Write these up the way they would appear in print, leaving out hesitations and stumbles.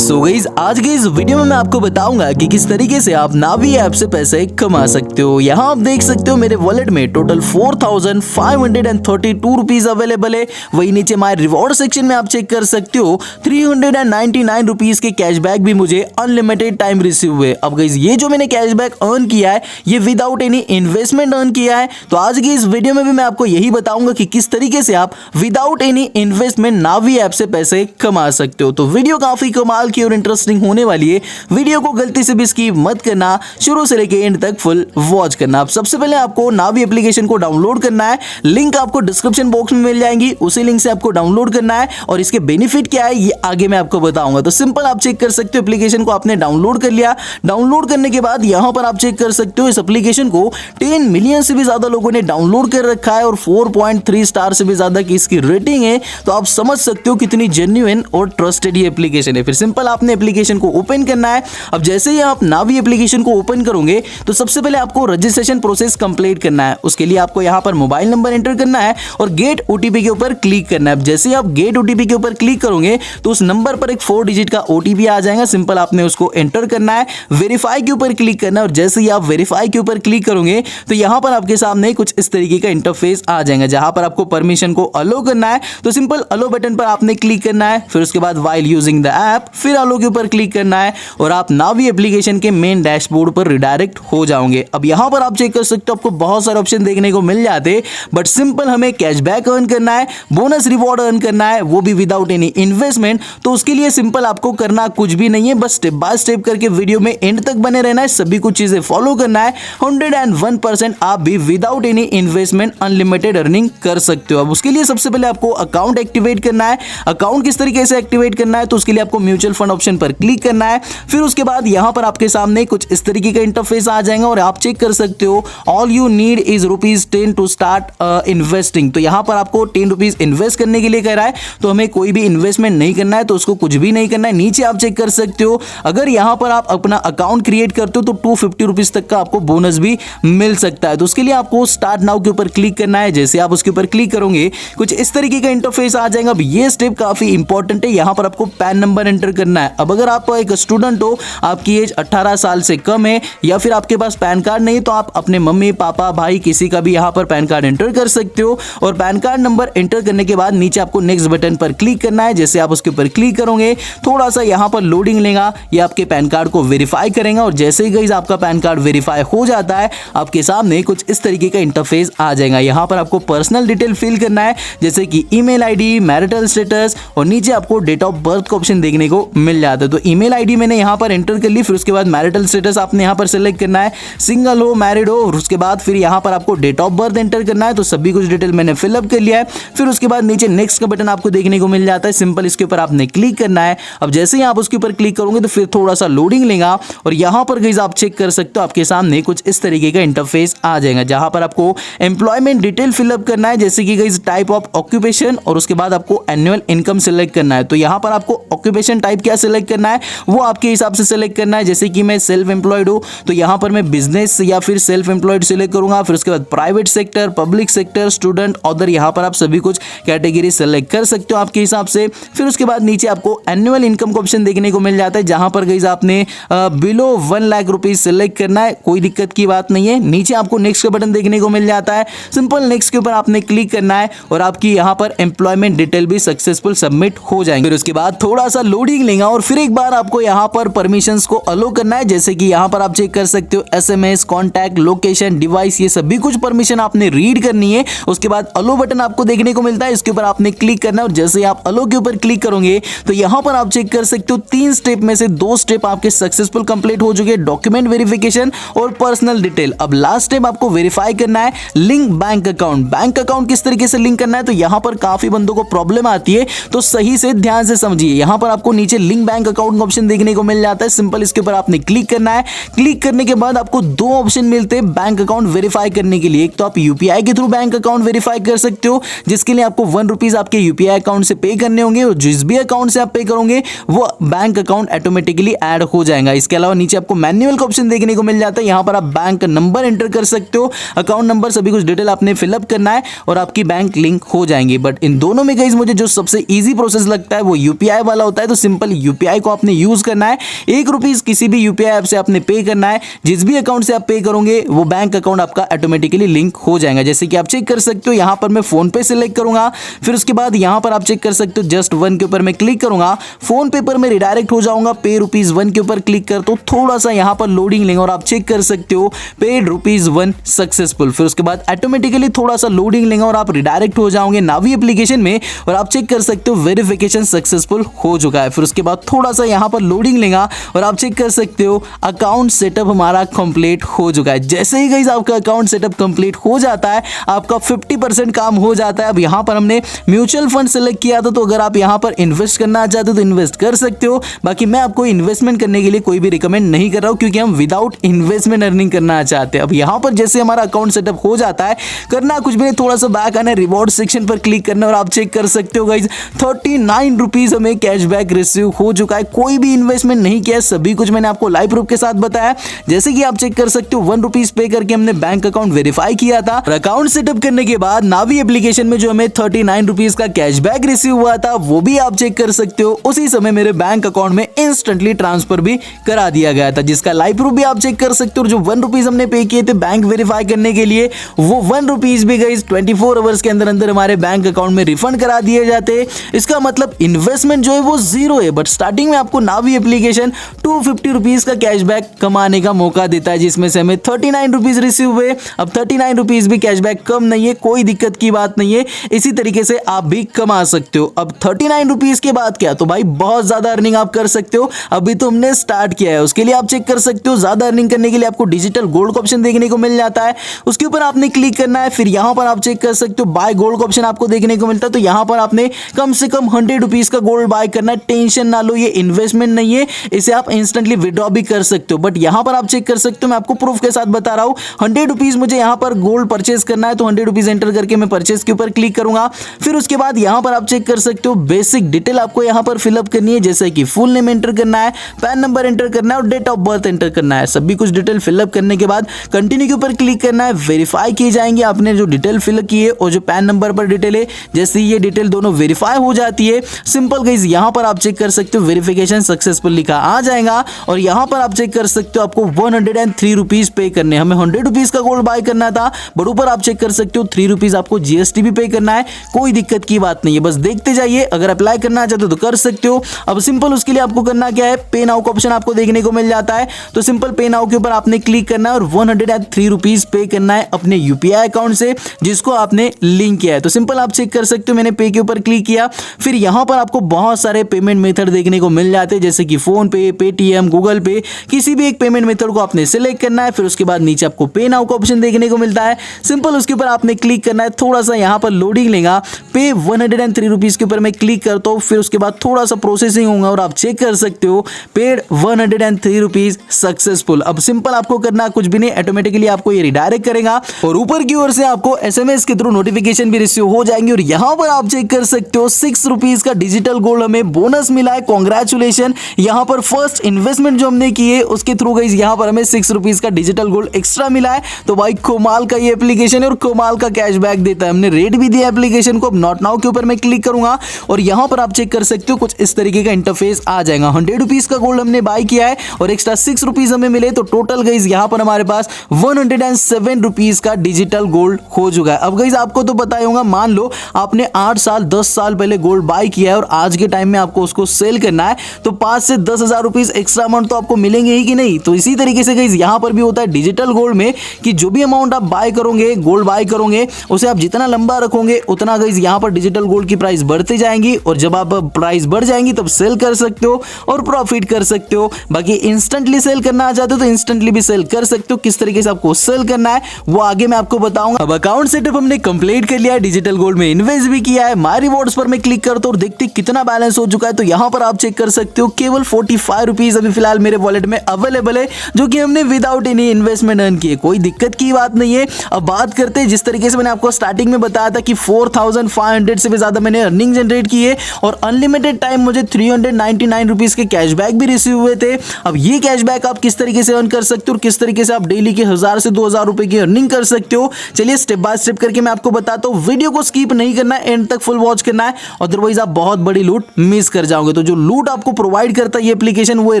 So guys आज के इस वीडियो में मैं आपको बताऊंगा कि किस तरीके से आप नावी ऐप से पैसे कमा सकते हो। यहाँ आप देख सकते हो मेरे वॉलेट में टोटल 4532 रुपीज अवेलेबल है। वही नीचे माय रिवॉर्ड सेक्शन में आप चेक कर सकते हो 399 रुपीज के कैशबैक भी मुझे अनलिमिटेड टाइम रिसीव हुए। अब गाइस ये जो मैंने कैशबैक अर्न किया है ये विदाउट एनी इन्वेस्टमेंट अर्न किया है। तो आज की इस वीडियो में भी मैं आपको यही बताऊंगा कि किस तरीके से आप विदाउट एनी इन्वेस्टमेंट नावी ऐप से पैसे कमा सकते हो। तो वीडियो काफी कमाल की और इंटरेस्टिंग होने वाली है। वीडियो को गलती से भी स्किप मत करना, शुरू से लेकर एंड तक फुल वॉच करना। अब सबसे पहले आपको नावी एप्लीकेशन को डाउनलोड करना है। लिंक आपको डिस्क्रिप्शन बॉक्स में मिल जाएंगी, उसी लिंक से आपको डाउनलोड करना है और इसके बेनिफिट क्या है ये आगे मैं आपको बताऊंगा। तो सिंपल आप चेक कर सकते हो एप्लीकेशन को आपने डाउनलोड कर लिया। डाउनलोड करने के बाद यहां पर आप चेक कर सकते हो इस एप्लीकेशन को 10 मिलियन से भी ज्यादा लोगों ने डाउनलोड कर रखा है और 4.3 स्टार से भी ज्यादा की इसकी रेटिंग है। तो आप समझ सकते हो कितनी जेन्युइन और ट्रस्टेड ये एप्लीकेशन है। फिर सिंपल आपने एप्लीकेशन को ओपन करना है। अब जैसे ही आप नावी एप्लीकेशन को ओपन करोगे तो सबसे पहले आपको रजिस्ट्रेशन प्रोसेस कंप्लीट करना है। उसके लिए आपको यहां पर मोबाइल नंबर एंटर करना है और गेट ओटीपी के ऊपर क्लिक करना है। जैसे ही आप गेट ओटीपी के ऊपर क्लिक करोगे तो उस नंबर पर एक 4 डिजिट का ओटीपी आ जाएगा। सिंपल आपने उसको एंटर करना है, वेरीफाई के ऊपर क्लिक करना है और जैसे ही आप वेरीफाई के ऊपर क्लिक करोगे तो यहां पर आपके सामने कुछ इस तरीके का इंटरफेस आ जाएगा जहां पर आपको परमिशन को अलो करना है। तो सिंपल अलो बटन पर आपने क्लिक करना है। फिर उसके बाद व्हाइल यूजिंग द ऐप फिर अलो के ऊपर क्लिक करना है और आप नावी एप्लीकेशन के मेन डैशबोर्ड पर रिडायरेक्ट हो जाओगे। अब यहां पर आप चेक कर सकते हो आपको बहुत सारे ऑप्शन देखने को मिल जाते, बट सिंपल हमें कैशबैक अर्न करना है, बोनस रिवॉर्ड अर्न करना है, वो भी विदाउट एनी इन्वेस्टमेंट। तो उसके लिए सिंपल आपको करना कुछ भी नहीं है, बस स्टेप बाय स्टेप करके वीडियो में एंड तक बने रहना है, सभी कुछ चीजें फॉलो करना है। 101% आप भी without any investment unlimited earning कर सकते हो। अब उसके लिए सबसे पहले आपको अकाउंट एक्टिवेट करना है। अकाउंट किस तरीके से एक्टिवेट करना है तो उसके लिए आपको म्यूचुअल फंड ऑप्शन पर क्लिक करना है। फिर उसके बाद यहां पर आपके सामने कुछ इस तरीके का इंटरफेस आ जाएगा और आप चेक कर सकते हो all you need is ₹10 to start investing. तो यहां पर आपको 10 रुपीज इन्वेस्ट करने के लिए कह रहा है, तो हमें कोई भी इन्वेस्टमेंट नहीं करना है, तो उसको कुछ भी नहीं करना है। नीचे आप चेक कर सकते हो अगर यहां पर आप अपना अकाउंट क्रिएट करते हो तो 250 रुपीज तक का आपको बोनस भी मिल सकता है। तो उसके लिए आपको स्टार्ट नाउ के ऊपर क्लिक करना है। जैसे आप उसके ऊपर क्लिक करोगे कुछ इस तरीके का इंटरफेस आ जाएगा। अब ये स्टेप काफी इंपॉर्टेंट है, यहां पर आपको पैन नंबर एंटर करना है। अब अगर आप एक स्टूडेंट हो, आपकी एज 18 साल से कम है या फिर आपके पास पैन कार्ड नहीं, तो आप अपने मम्मी पापा भाई किसी का भी यहां पर पैन कार्ड एंटर कर सकते हो। और पैन कार्ड नंबर एंटर करने के बाद नीचे आपको नेक्स्ट बटन पर क्लिक करना है। जैसे आप उसके ऊपर क्लिक करोगे थोड़ा सा यहां पर लोडिंग लेगा, ये आपके पैन कार्ड को वेरीफाई करेगा और जैसे ही गाइस आपका पैन कार्ड वेरीफाई हो जाता है आपके सामने कुछ इस तरीके का इंटरफेस आ जाएगा। यहां पर आपको पर्सनल डिटेल फिल करना है जैसे कि ईमेल आईडी, मैरिटल स्टेटस और नीचे आपको डेट ऑफ बर्थ का ऑप्शन देखने को मिल जाता है। तो ईमेल आईडी मैंने यहां पर एंटर कर ली। फिर उसके बाद मैरिटल स्टेटस आपने यहां पर सेलेक्ट करना है, सिंगल हो मैरिड हो, और उसके बाद फिर यहां पर आपको डेट ऑफ बर्थ एंटर करना है। तो सभी कुछ डिटेल मैंने फिलअप कर लिया है। फिर उसके बाद नीचे नेक्स्ट का बटन आपको देखने को मिल जाता है, सिंपल इसके ऊपर आपने क्लिक करना है। अब जैसे ही आप उसके ऊपर क्लिक करोगे तो फिर थोड़ा सा लोडिंग लेगा और यहां पर गाइस आप चेक कर सकते हो आपके सामने कुछ इस तरीके का इंटरफेस आ जाएगा जहां पर आपको एम्प्लॉयमेंट डिटेल फिलअप करना है जैसे कि गाइस टाइप ऑफ ऑक्यूपेशन और उसके बाद आपको एनुअल इनकम सिलेक्ट करना है। तो यहां पर आपको ऑक्यूपेशन टाइप क्या सिलेक्ट करना है वो आपके हिसाब से सिलेक्ट करना है। जैसे कि मैं सेल्फ एम्प्लॉयड हूं तो यहां पर मैं बिजनेस या फिर सेल्फ एम्प्लॉयड सिलेक्ट करूंगा। फिर उसके बाद private sector, public sector, student, other, यहां पर आप सभी कुछ कैटेगरी सेलेक्ट कर सकते हो आपके हिसाब से। फिर उसके बाद नीचे आपको एनुअल इनकम का ऑप्शन देखने को मिल जाता है जहां पर गाइस आपने बिलो 1 लाख रुपीज सिलेक्ट करना है, कोई दिक्कत की बात नहीं है। नीचे आपको नेक्स्ट का बटन देखने को मिल जाता है, सिंपल नेक्स्ट के ऊपर आपने क्लिक करना है और आपकी यहां पर एम्प्लॉयमेंट डिटेल भी सक्सेसफुल सबमिट हो जाएंगे। फिर उसके बाद थोड़ा सा लोडिंग लेगा और फिर एक बार आपको यहां पर परमिशंस को अलो करना है जैसे कि यहां पर आप चेक कर सकते हो एसएमएस, कॉन्टैक्ट, लोकेशन, डिवाइस, ये सभी कुछ परमिशन आपने रीड करनी है। उसके बाद अलो बटन आपको देखने को मिलता है, इसके ऊपर आपने क्लिक करना है और जैसे आप अलो के ऊपर क्लिक करोगे तो यहां पर आप चेक कर सकते हो 3 स्टेप में से 2 स्टेप आपके सक्सेसफुल कंप्लीट हो चुके हैं, डॉक्यूमेंट वेरिफिकेशन और पर्सनल डिटेल। अब लास्ट स्टेप आपको वेरीफाई करना है link bank account. Bank account किस तरीके से लिंक करना है तो यहां पर काफी बंदों को प्रॉब्लम आती है, तो सही से ध्यान से समझिए। यहां पर आपको नीचे लिंक बैंक अकाउंट का ऑप्शन देखने को मिल जाता है, सिंपल इसके ऊपर आपने क्लिक करना है। क्लिक करने के बाद आपको 2 ऑप्शन मिलते हैं बैंक अकाउंट वेरीफाई करने के लिए। एक तो आप यूपीआई के थ्रू बैंक अकाउंट वेरीफाई कर सकते हो जिसके लिए आपको 1 रुपीज आपके यूपीआई अकाउंट से पे करने होंगे और जिस भी अकाउंट से आप पे करोगे वो बैंक अकाउंट ऑटोमेटिकली ऐड हो जाएगा। इसके अलावा नीचे आपको मैनुअल का ऑप्शन देखने को मिल जाता है, यहां पर आप बैंक नंबर एंटर कर सकते हो, अकाउंट नंबर, सभी कुछ डिटेल आपने फिलअप करना है और आपकी बैंक लिंक हो जाएंगे। बट इन दोनों में गाइस मुझे जो सबसे इजी प्रोसेस लगता है वो यूपीआई वाला होता है। तो सिंपल सिंपल यूपीआई को आपने यूज करना है। ₹1 किसी भी यूपीआई ऐप से आपने पे करना है। जिस भी अकाउंट से आप पे करोगे वो बैंक अकाउंट आपका ऑटोमेटिकली लिंक हो जाएगा। जैसे कि आप चेक कर सकते हो, यहाँ पर मैं फोन पे सिलेक्ट करूंगा, फिर उसके बाद यहाँ पर आप चेक कर सकते हो जस्ट 1 के ऊपर मैं क्लिक करूंगा, फोन पे पर मैं रिडायरेक्ट हो जाऊंगा। पे ₹1 के ऊपर क्लिक कर तो थोड़ा सा यहाँ पर लोडिंग लेंगे और आप चेक कर सकते हो पेड ₹1 सक्सेसफुल। फिर उसके बाद ऑटोमेटिकली थोड़ा सा लोडिंग लेंगे और आप रिडायरेक्ट हो जाओगे नावी एप्लीकेशन में और आप चेक कर सकते हो वेरिफिकेशन सक्सेसफुल हो चुका है। फिर उसके बाद थोड़ा सा यहाँ पर लोडिंग लेगा और आप चेक कर सकते हो अकाउंट सेटअप हमारा कंप्लीट हो चुका है। जैसे ही गाइस आपका अकाउंट सेटअप कंप्लीट हो जाता है आपका 50% काम हो जाता है। अब यहाँ पर हमने म्यूचुअल फंड सेलेक्ट किया था, तो अगर आप यहाँ पर इन्वेस्ट करना चाहते हो तो इन्वेस्ट कर सकते हो। बाकी मैं आपको इन्वेस्टमेंट करने के लिए कोई भी रिकमेंड नहीं कर रहा हूँ क्योंकि हम विदाउट इन्वेस्टमेंट अर्निंग करना चाहते हैं। अब यहाँ पर जैसे हमारा अकाउंट सेटअप हो जाता है, करना कुछ भी नहीं, थोड़ा सा बैक आना है, रिवॉर्ड सेक्शन पर क्लिक करना और आप चेक कर सकते हो गाइस ₹39 हमें कैशबैक रिसीव हो चुका है। कोई भी इन्वेस्टमेंट नहीं किया, सभी कुछ मैंने आपको लाइव प्रूफ के साथ बताया। जैसे कि आप चेक कर सकते हो ₹1 पे करके हमने बैंक अकाउंट वेरीफाई किया था और अकाउंट सेटअप करने के बाद नावी एप्लीकेशन में जो हमें ₹39 का कैशबैक रिसीव हुआ था वो भी आप चेक कर सकते हो। उसी समय मेरे बैंक अकाउंट में इंस्टेंटली ट्रांसफर भी करा दिया गया था, जिसका लाइव प्रूफ भी आप चेक कर सकते हो। जो ₹1 हमने पे किए थे बैंक वेरीफाई करने के लिए, वो ₹1 भी गाइस 24 आवर्स के अंदर अंदर हमारे बैंक अकाउंट में रिफंड करा दिए जाते। इसका मतलब इन्वेस्टमेंट जो है वो जीरो है, बट स्टार्टिंग में आपको नावी एप्लीकेशन ₹250 का कैशबैक कमाने का मौका देता है, जिसमें से हमें ₹39 रिसीव हुए। अब ₹39 भी कैशबैक कम नहीं है, कोई दिक्कत की बात नहीं है, इसी तरीके से आप भी कमा सकते हो। अब ₹39 के बाद क्या, तो भाई बहुत ज्यादा अर्निंग आप कर सकते हो। अभी तो हमने स्टार्ट किया है, उसके लिए आप चेक कर सकते हो। ज्यादा अर्निंग करने के लिए आपको डिजिटल गोल्ड का ऑप्शन देखने को मिल जाता है, उसके ऊपर आपने क्लिक करना है। फिर यहाँ पर आप चेक कर सकते हो बाय गोल्ड का ऑप्शन आपको देखने को मिलता है, तो यहाँ पर आपने कम से कम ₹100 का गोल्ड बाय करना है। टेंशन ना लो, ये इन्वेस्टमेंट नहीं है, इसे आप इंस्टेंटली विड्रॉ भी कर सकते हो। बट यहाँ पर आप चेक कर सकते हो, मैं आपको प्रूफ के साथ बता रहा हूँ, ₹100 मुझे यहाँ पर गोल्ड परचेज करना है, तो ₹100 एंटर करके मैं परचेज के ऊपर क्लिक करूंगा। फिर उसके बाद यहाँ पर आप चेक कर सकते हो बेसिक डिटेल आपको यहाँ पर फिलअप करनी है, जैसे कि फुल नेम एंटर करना है, पैन नंबर एंटर करना है और डेट ऑफ बर्थ एंटर करना है। सभी कुछ डिटेल फिलअप करने के बाद कंटिन्यू के ऊपर क्लिक करना है। वेरीफाई किए जाएंगे आपने जो डिटेल फिलअप की है और जो पैन नंबर पर डिटेल है, जैसे ये डिटेल दोनों वेरीफाई हो जाती है। सिंपल गाइस, यहाँ पर आप चेक कर सकते हो वेरिफिकेशन सक्सेसफुल लिखा आ जाएगा और यहाँ पर आप चेक कर सकते हो आपको ₹103 पे करने। हमें ₹100 का गोल्ड बाय करना था, बट ऊपर आप चेक कर सकते हो ₹3 आपको जीएसटी भी पे करना है। कोई दिक्कत की बात नहीं है, बस देखते जाइए। अगर अप्लाई करना चाहते हो तो कर सकते हो। अब सिंपल उसके लिए आपको करना क्या है, पे नाउ का ऑप्शन आपको देखने को मिल जाता है, तो सिंपल पे नाउ के ऊपर आपने क्लिक करना है और ₹103 पे करना है अपने यूपीआई अकाउंट से जिसको आपने लिंक किया है। तो सिंपल आप चेक कर सकते हो, मैंने पे के ऊपर क्लिक किया। फिर यहाँ पर आपको बहुत सारे पेमेंट मेथड देखने को मिल जाते हैं, जैसे कि फोन पे, पेटीएम, गूगल पे, किसी भी एक पेमेंट मेथड को आपने सिलेक्ट करना है। फिर उसके बाद नीचे आपको पे नाउ का ऑप्शन देखने को मिलता है, सिंपल उसके ऊपर आपने क्लिक करना है। थोड़ा सा यहाँ पर लोडिंग लेगा, पे ₹103 के ऊपर मैं क्लिक करता हूँ। फिर उसके बाद थोड़ा सा प्रोसेसिंग होगा और आप चेक कर सकते हो पेड ₹103 सक्सेसफुल। अब सिंपल आपको करना कुछ भी नहीं, ऑटोमेटिकली आपको ये रिडायरेक्ट करेगा और ऊपर की ओर से आपको एसएमएस के थ्रू नोटिफिकेशन भी रिसीव हो जाएंगे। और यहाँ पर आप चेक कर सकते हो ₹6 का डिजिटल गोल्ड हमें बोनस मिला है, कांग्रेचुलेशन। यहाँ पर फर्स्ट इन्वेस्टमेंट जो हमने की है उसके थ्रू गाइस यहाँ पर हमें ₹6 का डिजिटल गोल्ड एक्स्ट्रा मिला है। तो भाई कमाल का ये एप्लीकेशन है और कमाल का कैशबैक देता है। हमने रेट भी दिया एप्लीकेशन को। अब नॉट नाउ के ऊपर मैं क्लिक करूंगा और यहाँ पर आप चेक कर सकते हो कुछ इस तरीके का इंटरफेस आ जाएगा। ₹100 का गोल्ड हमने बाय किया है और एक्स्ट्रा ₹6 हमें मिले, तो टोटल गाइस यहाँ पर हमारे पास ₹107 का डिजिटल गोल्ड हो चुका है। अब गाइस आपको तो पता ही होगा, मान लो आपने 8 साल 10 साल पहले गोल्ड बाय किया है और आज के टाइम में आपको उसको सेल करना है, तो 5 से 10 हजार रुपीज एक्स्ट्रा अमाउंट तो आपको मिलेंगे ही कि नहीं। तो इसी तरीके से गाइस यहाँ पर भी होता है डिजिटल गोल्ड में कि जो भी अमाउंट आप बाय करोगे, गोल्ड बाय करोगे, उसे आप जितना लंबा रखोगे उतना गाइस यहाँ पर डिजिटल गोल्ड की प्राइस बढ़ती जाएंगी और जब आप प्राइस बढ़ जाएंगी तब सेल कर सकते हो और प्रॉफिट कर सकते हो। बाकी इंस्टेंटली सेल करना चाहते हो तो इंस्टेंटली भी सेल कर सकते हो। किस तरीके से आपको सेल करना है वो आगे मैं आपको बताऊंगा। अब अकाउंट सेटअप हमने कंप्लीट कर लिया है, डिजिटल गोल्ड में इन्वेस्ट भी किया है। माय रिवॉर्ड्स पर मैं क्लिक करता हूं और देखते कितना बैलेंस हो चुका है। तो यहाँ पर आप चेक कर सकते हो केवल ₹45 अभी फिलहाल मेरे वॉलेट में अवेलेबल है, जो कि हमने विदाउट एनी इन्वेस्टमेंट अर्न किए। कोई दिक्कत की बात नहीं है। अब बात करते हैं, जिस तरीके से मैंने आपको स्टार्टिंग में बताया था कि 4500 से भी ज्यादा मैंने अर्निंग जनरेट की है और अनलिमिटेड टाइम मुझे ₹399 के कैशबैक भी रिसीव हुए थे। अब ये कैशबैक आप किस तरीके से अर्न कर सकते हो और किस तरीके से आप डेली के 1000 से 2000 रुपए की अर्निंग कर सकते हो, चलिए स्टेप बाय स्टेप करके मैं आपको बताता हूँ। वीडियो को स्किप नहीं करना है, एंड तक फुल वॉच करना है, अदरवाइज आप बहुत बड़ी लूट मिस कर जाओगे। तो तो जो लूट आपको प्रोवाइड करता है ये एप्लीकेशन वो है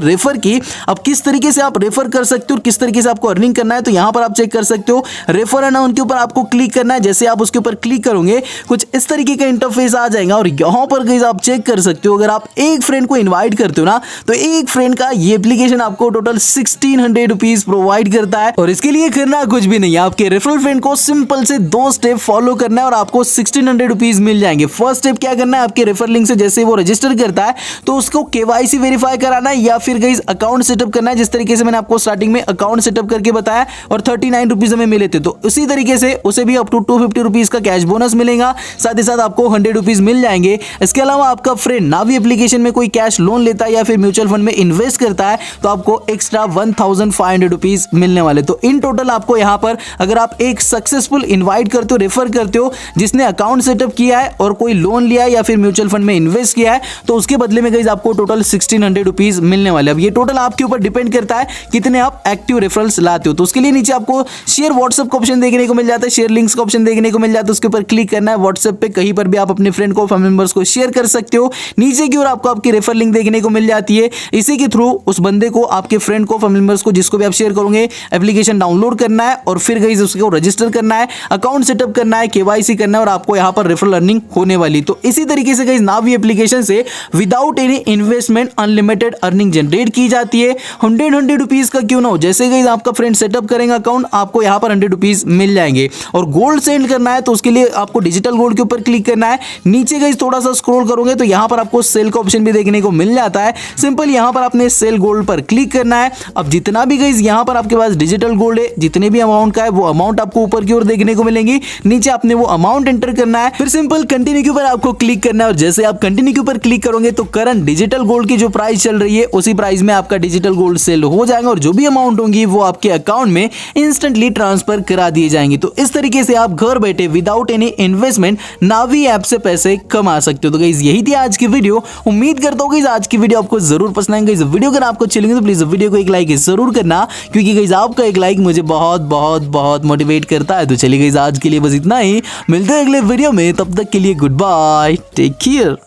रेफर की। अब किस तरीके से आप रेफर कर सकते हो और किस तरीके से आपको अर्निंग करना है तो यहाँ पर आप चेक कर सकते हो। रेफर है ना, उनके ऊपर आपको क्लिक करना है। जैसे आप उसके ऊपर क्लिक करोगे कुछ इस तरीके का इंटरफेस आ जाएगा और यहाँ पर गाइस आप चेक कर सकते हो, अगर आप एक फ्रेंड को इन्वाइट करते हो ना तो एक फ्रेंड का ये एप्लीकेशन आपको टोटल 1600 रुपीज प्रोवाइड करता है। और इसके लिए करना कुछ भी नहीं है, आपके रेफरल फ्रेंड को सिंपल से 2 स्टेप फॉलो करना है और आपको 1600 रुपीज मिल जाएंगे। फर्स्ट स्टेप क्या करना है, आपके रेफर लिंक से जैसे वो रजिस्टर करता है तो उसको केवाईसी वेरीफाई कराना है या फिर गाइस अकाउंट सेटअप करना है। जिस तरीके से मैंने आपको स्टार्टिंग में अकाउंट सेटअप करके बताया और 39 रुपीज हमें मिले थे, तो उसी तरीके से उसे भी अप टू 250 रुपीज का कैश बोनस मिलेगा। साथ ही साथ आपको 100 रुपीज मिल जाएंगे। इसके अलावा आपका फ्रेंड नावी एप्लीकेशन में कोई कैश लोन लेता है या फिर म्यूचुअल फंड में इन्वेस्ट करता है तो आपको एक्स्ट्रा 1500 रुपीज मिलने वाले। तो इन टोटल आपको यहां पर अगर आप एक सक्सेसफुल इनवाइट करते हो, रेफर करते हो, जिसने अकाउंट सेटअप किया है और कोई लोन लिया है या फिर म्यूचुअल फंड में इन्वेस्ट किया है, तो उसके बदले में गाइस आपको टोटल 1600 रुपीज मिलने वाले। अब ये टोटल आपके ऊपर डिपेंड करता है कितने आप एक्टिव रेफरल्स लाते हो। तो उसके लिए नीचे आपको शेयर व्हाट्सएप का ऑप्शन देखने को मिल जाता है, शेयर लिंक्स का ऑप्शन देखने को मिल जाता है, उसके ऊपर क्लिक करना है। व्हाट्सएप पे कहीं पर भी आप अपने फ्रेंड को, फैमिली मेंबर्स को शेयर कर सकते हो। नीचे की ओर आपको आपकी रेफर लिंक देखने को मिल जाती है, इसी के थ्रू उस बंदे को, आपके फ्रेंड को, फैमिली मेंबर्स को, जिसको भी आप शेयर करोगे, एप्लीकेशन डाउनलोड करना है और फिर गाइस उसको रजिस्टर करना है, अकाउंट सेटअप करना है, केवाईसी करना है और आपको यहां पर रेफरल अर्निंग होने वाली। तो इसी तरीके से गाइस नावी एप्लीकेशन से without any investment unlimited earning generate की जाती है। 100 रुपीज का क्यों ना हो, जैसे गाइस आपका फ्रेंड सेटअप करेगा अकाउंट, आपको यहां पर 100 रुपीज मिल जाएंगे। और गोल्ड सेंड करना है तो उसके लिए आपको डिजिटल गोल्ड के ऊपर क्लिक करना है। नीचे गाइस थोड़ा सा स्क्रॉल करोगे तो यहां पर आपको सेल का ऑप्शन भी देखने को मिल जाता है। सिंपल यहां पर आपने सेल गोल्ड पर क्लिक करना है। अब जितना भी गाइस यहां पर आपके पास डिजिटल गोल्ड है, जितने भी अमाउंट का है वो अमाउंट आपको ऊपर की ओर देखने को मिलेंगी। नीचे आपने वो अमाउंट एंटर करना है, फिर सिंपल कंटिन्यू के ऊपर आपको क्लिक करना है। और जैसे आप कंटिन्यू के ऊपर क्लिक करोगे तो करंट डिजिटल गोल्ड की जो प्राइस चल रही है उसी प्राइस में आपका डिजिटल गोल्ड सेल हो जाएगा और जो भी अमाउंट होंगी वो आपके अकाउंट में इंस्टेंटली ट्रांसफर करा दिए जाएंगे। तो इस तरीके से आप घर बैठे विदाउट एनी इन्वेस्टमेंट नावी ऐप से पैसे कमा सकते हो। तो गाइस यही थी आज की वीडियो। उम्मीद करता हूँ गाइस आज की वीडियो आपको जरूर पसंद आएगी। इस वीडियो अगर आपको अच्छी लगी तो प्लीज वीडियो को एक लाइक जरूर करना, क्योंकि गाइस आपका एक लाइक मुझे बहुत बहुत बहुत मोटिवेट करता है। तो चलिए गाइस आज के लिए बस इतना ही, मिलते हैं अगले वीडियो में, तब तक के लिए गुड बाय, टेक केयर।